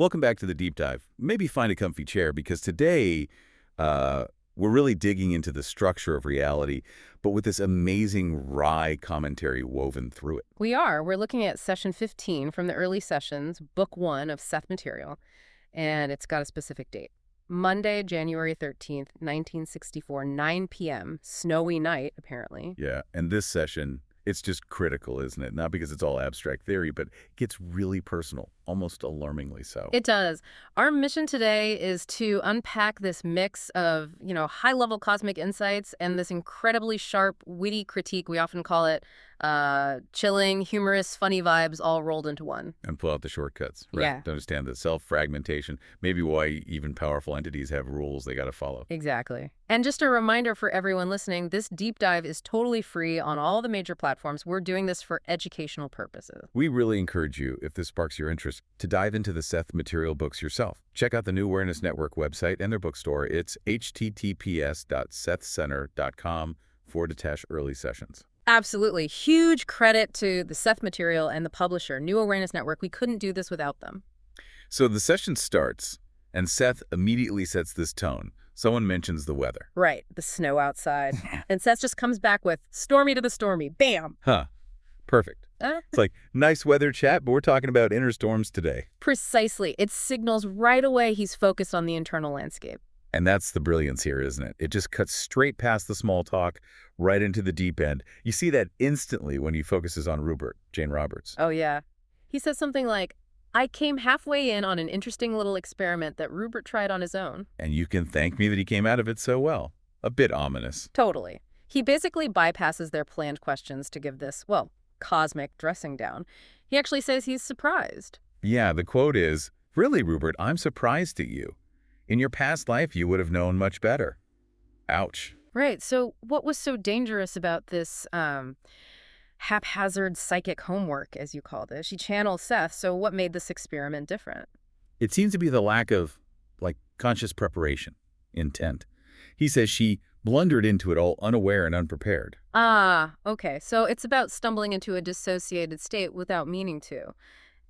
Welcome back to the deep dive. Maybe find a comfy chair because today we're really digging into the structure of reality, but with this amazing wry commentary woven through it. We are. We're looking at session 15 from the early sessions, book 1 of Seth Material, and it's got a specific date. Monday, January 13th, 1964, 9 p.m., snowy night, apparently. Yeah, and this session, it's just critical, isn't it? Not because it's all abstract theory, but it gets really personal, almost alarmingly so. It does. Our mission today is to unpack this mix of, high-level cosmic insights and this incredibly sharp, witty critique. We often call it chilling, humorous, funny vibes all rolled into one. And pull out the shortcuts, right? Yeah. To understand the self-fragmentation, maybe why even powerful entities have rules they got to follow. Exactly. And just a reminder for everyone listening, this deep dive is totally free on all the major platforms. We're doing this for educational purposes. We really encourage you, if this sparks your interest, to dive into the Seth Material books yourself. Check out the New Awareness Network website and their bookstore. It's https.sethcenter.com/early sessions. Absolutely. Huge credit to the Seth Material and the publisher, New Awareness Network. We couldn't do this without them. So the session starts, and Seth immediately sets this tone. Someone mentions the weather. Right, the snow outside. And Seth just comes back with, stormy to the stormy. Bam! Huh. Perfect. It's like, nice weather chat, but we're talking about inner storms today. Precisely. It signals right away he's focused on the internal landscape. And that's the brilliance here, isn't it? It just cuts straight past the small talk, right into the deep end. You see that instantly when he focuses on Ruburt, Jane Roberts. Oh, yeah. He says something like, I came halfway in on an interesting little experiment that Ruburt tried on his own. And you can thank me that he came out of it so well. A bit ominous. Totally. He basically bypasses their planned questions to give this, cosmic dressing down. He actually says he's surprised. Yeah, the quote is, really, Ruburt, I'm surprised at you. In your past life, you would have known much better. Ouch. Right. So what was so dangerous about this haphazard psychic homework, as you called it? She channels Seth, so what made this experiment different? It seems to be the lack of, conscious preparation, intent. He says she blundered into it all unaware and unprepared. Ah, okay. So it's about stumbling into a dissociated state without meaning to.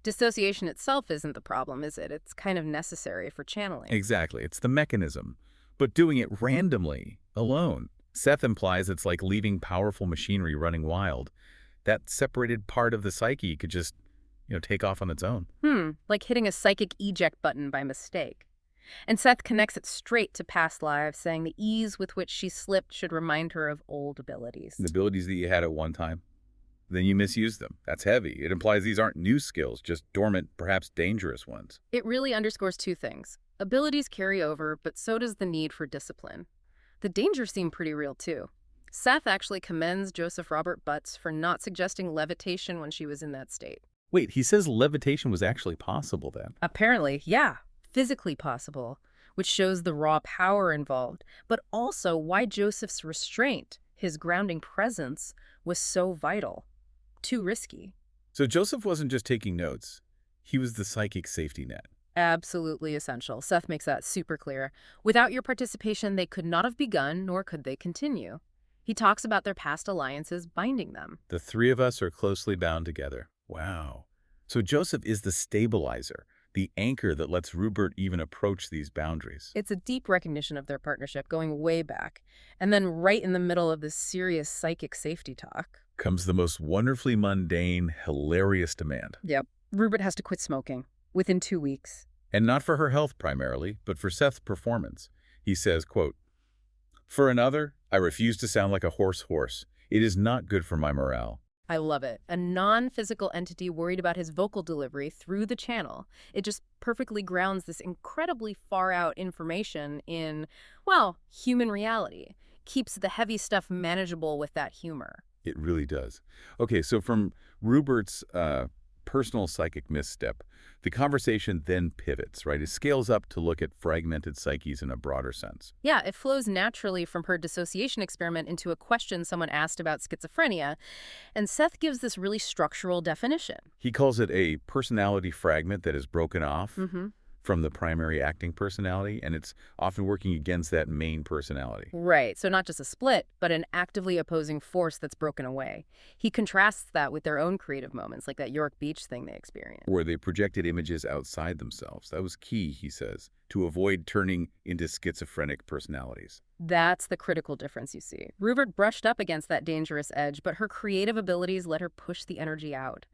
Dissociation itself isn't the problem, is it? It's kind of necessary for channeling. Exactly. It's the mechanism. But doing it randomly, alone. Seth implies it's like leaving powerful machinery running wild. That separated part of the psyche could just, take off on its own. Like hitting a psychic eject button by mistake. And Seth connects it straight to past lives, saying the ease with which she slipped should remind her of old abilities. The abilities that you had at one time. Then you misuse them. That's heavy. It implies these aren't new skills, just dormant, perhaps dangerous ones. It really underscores two things. Abilities carry over, but so does the need for discipline. The dangers seem pretty real, too. Seth actually commends Joseph Robert Butts for not suggesting levitation when she was in that state. Wait, he says levitation was actually possible then? Apparently, yeah, physically possible, which shows the raw power involved, but also why Joseph's restraint, his grounding presence, was so vital. Too risky. So Joseph wasn't just taking notes. He was the psychic safety net. Absolutely essential. Seth makes that super clear. Without your participation, they could not have begun, nor could they continue. He talks about their past alliances binding them. The three of us are closely bound together. Wow. So Joseph is the stabilizer, the anchor that lets Ruburt even approach these boundaries. It's a deep recognition of their partnership going way back. And then right in the middle of this serious psychic safety talk comes the most wonderfully mundane, hilarious demand. Yep. Ruburt has to quit smoking within 2 weeks. And not for her health primarily, but for Seth's performance. He says, quote, for another, I refuse to sound like a horse. It is not good for my morale. I love it. A non-physical entity worried about his vocal delivery through the channel. It just perfectly grounds this incredibly far-out information in, human reality. Keeps the heavy stuff manageable with that humor. It really does. Okay, so from Rubert's personal psychic misstep, the conversation then pivots, right? It scales up to look at fragmented psyches in a broader sense. Yeah, it flows naturally from her dissociation experiment into a question someone asked about schizophrenia, and Seth gives this really structural definition. He calls it a personality fragment that is broken off, from the primary acting personality, and it's often working against that main personality. Right, so not just a split, but an actively opposing force that's broken away. He contrasts that with their own creative moments, like that York Beach thing they experienced. Where they projected images outside themselves. That was key, he says, to avoid turning into schizophrenic personalities. That's the critical difference you see. Ruburt brushed up against that dangerous edge, but her creative abilities let her push the energy out.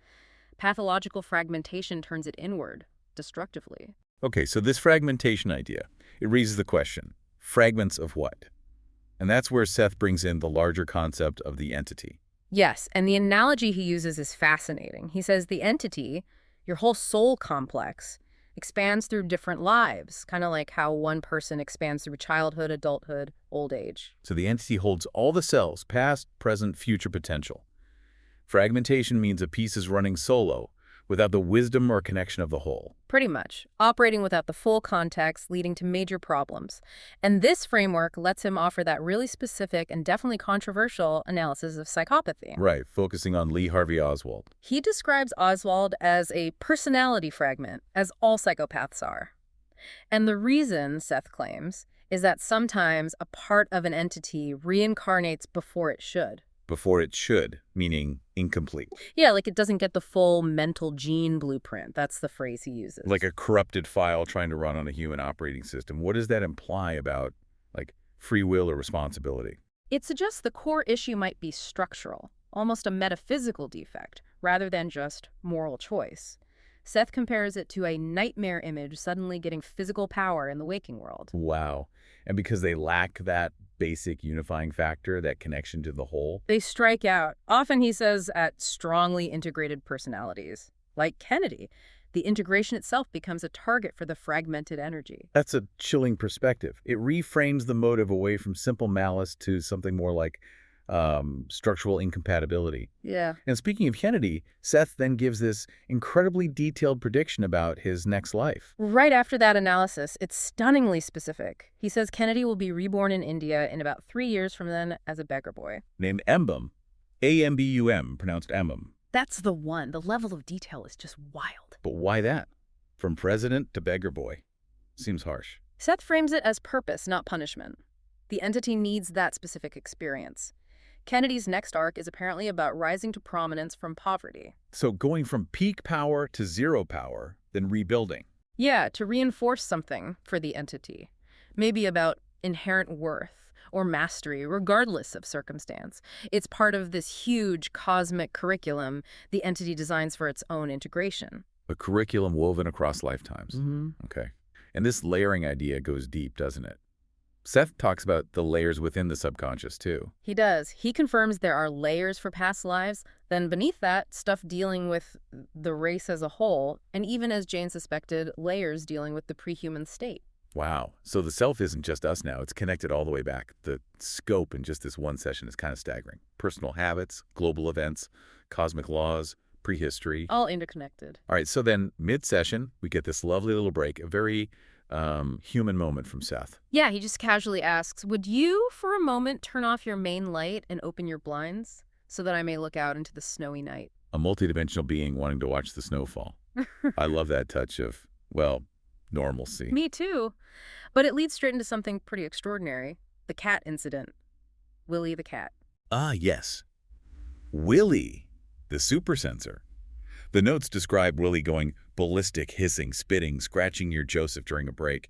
Pathological fragmentation turns it inward, destructively. Okay, so this fragmentation idea, it raises the question, fragments of what? And that's where Seth brings in the larger concept of the entity. Yes, and the analogy he uses is fascinating. He says the entity, your whole soul complex, expands through different lives, kind of like how one person expands through childhood, adulthood, old age. So the entity holds all the cells, past, present, future potential. Fragmentation means a piece is running solo, without the wisdom or connection of the whole. Pretty much. Operating without the full context, leading to major problems. And this framework lets him offer that really specific and definitely controversial analysis of psychopathy. Right, focusing on Harvey Oswald. He describes Oswald as a personality fragment, as all psychopaths are. And the reason, Seth claims, is that sometimes a part of an entity reincarnates before it should. Before it should, meaning incomplete. Yeah, like it doesn't get the full mental gene blueprint. That's the phrase he uses. Like a corrupted file trying to run on a human operating system. What does that imply about, like, free will or responsibility? It suggests the core issue might be structural, almost a metaphysical defect, rather than just moral choice. Seth compares it to a nightmare image suddenly getting physical power in the waking world. Wow. And because they lack that basic unifying factor, that connection to the whole? They strike out, often he says, at strongly integrated personalities. Like Kennedy, the integration itself becomes a target for the fragmented energy. That's a chilling perspective. It reframes the motive away from simple malice to something more like structural incompatibility. Yeah. And speaking of Kennedy, Seth then gives this incredibly detailed prediction about his next life. Right after that analysis, it's stunningly specific. He says Kennedy will be reborn in India in about 3 years from then as a beggar boy. Named Ambum, A-M-B-U-M, pronounced Ambum. That's the one. The level of detail is just wild. But why that? From president to beggar boy. Seems harsh. Seth frames it as purpose, not punishment. The entity needs that specific experience. Kennedy's next arc is apparently about rising to prominence from poverty. So going from peak power to zero power, then rebuilding. Yeah, to reinforce something for the entity. Maybe about inherent worth or mastery, regardless of circumstance. It's part of this huge cosmic curriculum the entity designs for its own integration. A curriculum woven across lifetimes. Okay. And this layering idea goes deep, doesn't it? Seth talks about the layers within the subconscious, too. He does. He confirms there are layers for past lives, then beneath that, stuff dealing with the race as a whole, and even, as Jane suspected, layers dealing with the pre-human state. Wow. So the self isn't just us now. It's connected all the way back. The scope in just this one session is kind of staggering. Personal habits, global events, cosmic laws, prehistory. All interconnected. All right, so then mid-session, we get this lovely little break, a very human moment from Seth. Yeah, he just casually asks, would you, for a moment, turn off your main light and open your blinds so that I may look out into the snowy night? A multidimensional being wanting to watch the snowfall. I love that touch of, well, normalcy. Me too. But it leads straight into something pretty extraordinary. The cat incident. Willy the cat. Ah, yes. Willy, the super sensor. The notes describe Willy going ballistic, hissing, spitting, scratching near Joseph during a break.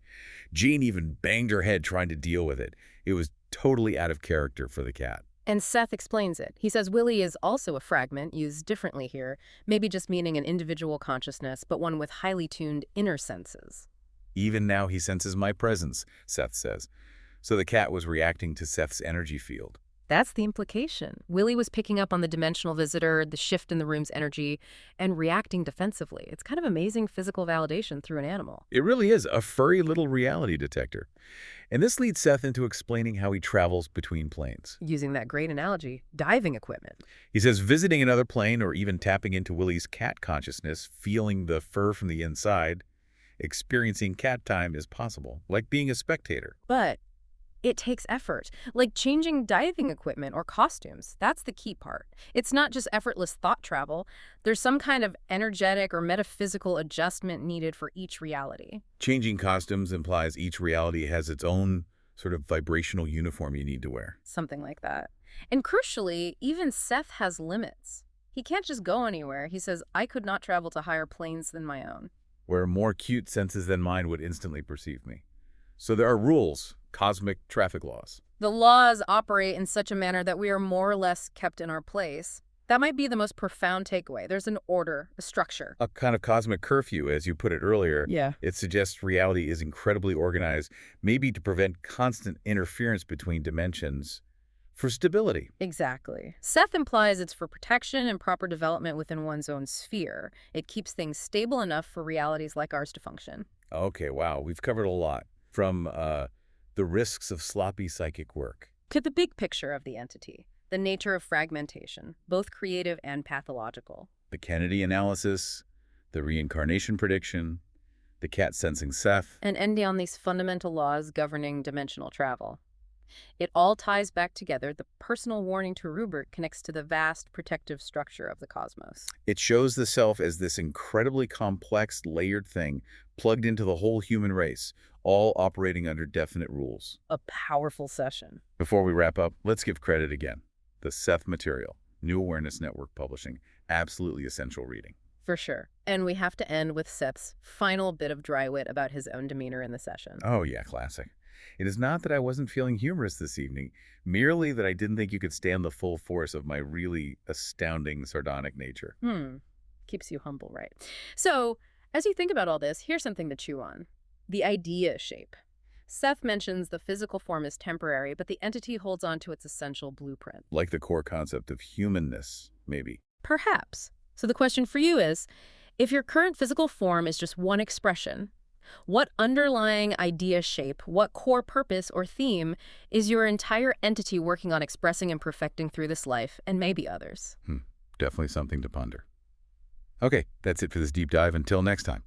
Jean even banged her head trying to deal with it. It was totally out of character for the cat. And Seth explains it. He says Willy is also a fragment, used differently here, maybe just meaning an individual consciousness, but one with highly tuned inner senses. Even now he senses my presence, Seth says. So the cat was reacting to Seth's energy field. That's the implication. Willy was picking up on the dimensional visitor, the shift in the room's energy, and reacting defensively. It's kind of amazing physical validation through an animal. It really is a furry little reality detector. And this leads Seth into explaining how he travels between planes. Using that great analogy, diving equipment. He says visiting another plane or even tapping into Willy's cat consciousness, feeling the fur from the inside, experiencing cat time is possible, like being a spectator. But It takes effort, like changing diving equipment or costumes. That's the key part. It's not just effortless thought travel. There's some kind of energetic or metaphysical adjustment needed for each reality. Changing costumes implies each reality has its own sort of vibrational uniform you need to wear. Something like that. And crucially, even Seth has limits. He can't just go anywhere. He says, I could not travel to higher planes than my own. Where more acute senses than mine would instantly perceive me. So there are rules, cosmic traffic laws. The laws operate in such a manner that we are more or less kept in our place. That might be the most profound takeaway. There's an order, a structure. A kind of cosmic curfew, as you put it earlier. Yeah. It suggests reality is incredibly organized, maybe to prevent constant interference between dimensions for stability. Exactly. Seth implies it's for protection and proper development within one's own sphere. It keeps things stable enough for realities like ours to function. Okay, wow. We've covered a lot. From the risks of sloppy psychic work To the big picture of the entity, the nature of fragmentation, both creative and pathological. the Kennedy analysis, the reincarnation prediction, the cat sensing Seth. And ending on these fundamental laws governing dimensional travel. It all ties back together. The personal warning to Ruburt connects to the vast protective structure of the cosmos. It shows the self as this incredibly complex, layered thing plugged into the whole human race, all operating under definite rules. A powerful session. Before we wrap up, let's give credit again. The Seth Material, New Awareness Network Publishing, absolutely essential reading. For sure. And we have to end with Seth's final bit of dry wit about his own demeanor in the session. Oh yeah, classic. It is not that I wasn't feeling humorous this evening, merely that I didn't think you could stand the full force of my really astounding sardonic nature. Keeps you humble, right? So, as you think about all this, here's something to chew on. The idea shape. Seth mentions the physical form is temporary, but the entity holds on to its essential blueprint. Like the core concept of humanness, maybe. Perhaps. So the question for you is, if your current physical form is just one expression, what underlying idea shape, what core purpose or theme is your entire entity working on expressing and perfecting through this life, and maybe others? Definitely something to ponder. Okay, that's it for this deep dive. Until next time.